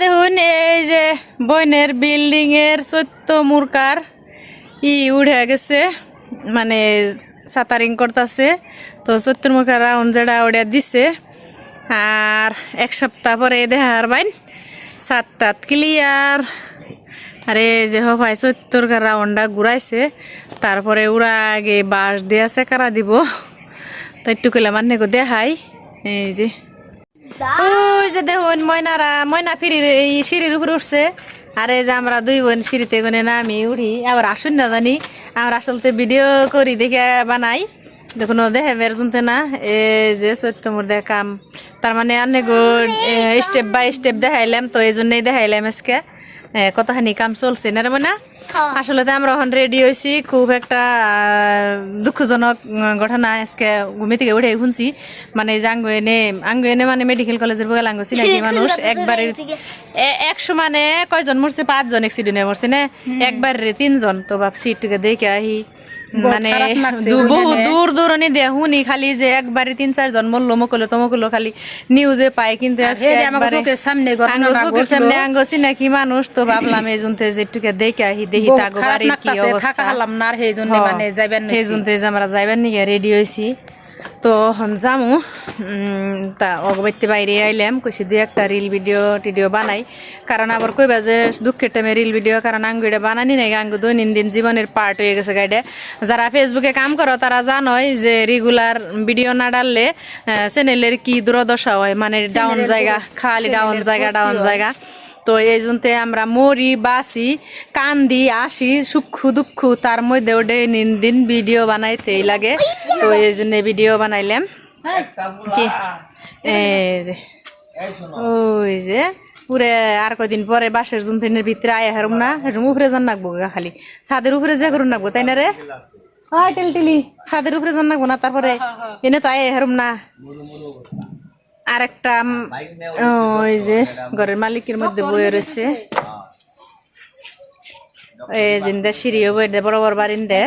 দেখুন এই যে বইনের বিল্ডিং এর চৈত্য মুরকার উড়ে গেছে মানে সাতারিং করতেছে তো চৈত্য মুরকার রাউন্ড যেটা ওটা দিছে আর এক সপ্তাহ পরে দেখার বাইন সাতটাত ক্লিয়ার। আরে যে ভাই চৈত্তর রাউন্ডটা ঘুরাইছে তারপরে ওরা আগে বাঁশ দিয়েছে কারা দিব তো একটু কইলে মানে দেখাই এই যে ওই যে দেখুন ময়না ফিরির এই সিঁড়ির উপরে উঠছে আর এই যে আমরা দুই বোন সিঁড়িতে গনে নামি উঠি আবার আসুন না জানি আমরা আসলতে ভিডিও করি দেখে বানাই দেখুন দেখে বের জুনতে না এই যে চৈত্যমুর দেখাম তার মানে অনেক স্টেপ বাই স্টেপ দেখাইলাম তো এই জন্যই দেখাইলাম আজকে কতখানি কাম চলছে না রে মনে আসলে আমরা এখন রেডি হয়েছি খুব একটা দুঃখজনক ঘটনা আজকে ঘুমি থেকে উঠে শুনছি মানে যে আঙ্গু এনে মানে মেডিকেল কলেজের বগাল আঙ্গু চিনাকি মানুষ একবারে 100 মানে কয়জন মরছে 5 জন অ্যাক্সিডেন্টে মরছে না একবারে 3 জন তো ভাবছি একটুকে দেখে আহি মানে বহু দূর দূরনি দে শুনি খালি যে একবারে 3-4 জন মরলো মকলো খালি নিউজে পাই কিন্তু চোখের সামনে আঙ্গ চিনাকি মানুষ তো ভাবলাম এই জন্যে যে একটুকে দেখে আহি দেখি তাগো বাড়ির কি অবস্থা না সেই জন্য মানে যাইবেন সেই জন্য আমরা যাইবেন নিয়ে রেডি হয়েছি তো যামু তা অগবাইতে বাইরে আইলাম কইছি দুই একটা রিল টিডিও বানাই কারণ আবার কইবা যে দুঃখের টাইমে রিল ভিডিও কারণ আঙ্গুটা বানানি নাই আঙ্গু দৈনন্দিন জীবনের পার্ট হয়ে গেছে গাইডে যারা ফেসবুকে কাম করো তারা জানোই যে রেগুলার ভিডিও না ডাললে চ্যানেলের কি দুর্দশা হয় মানে ডাউন জায়গা খালি ডাউন জায়গা তো এই জন্যে আমরা মরি বাসি কান্দি আসি সুখ দুঃখ তার মধ্যে দিন ভিডিও বানাইতেই লাগে তো এই জন্য ভিডিও বানাইলাম কি এই যে ওই যে পুরে আর কদিন পরে বাসের জুনথেনের ভিতরে আয়া হারুম না উপরে যান নাকবো খালি ছাদের উপরে যে করুন নাকবো তাই না রে টেলি ছাদের উপরে যান নাকবো না তারপরে এনে তো আয়া হারুম না আর একটা ওই যে ঘরের মালিকের মধ্যে বয়ে রয়েছে এই জিন্দা সিঁড়িও বই দে বড় বড় বারিন্দে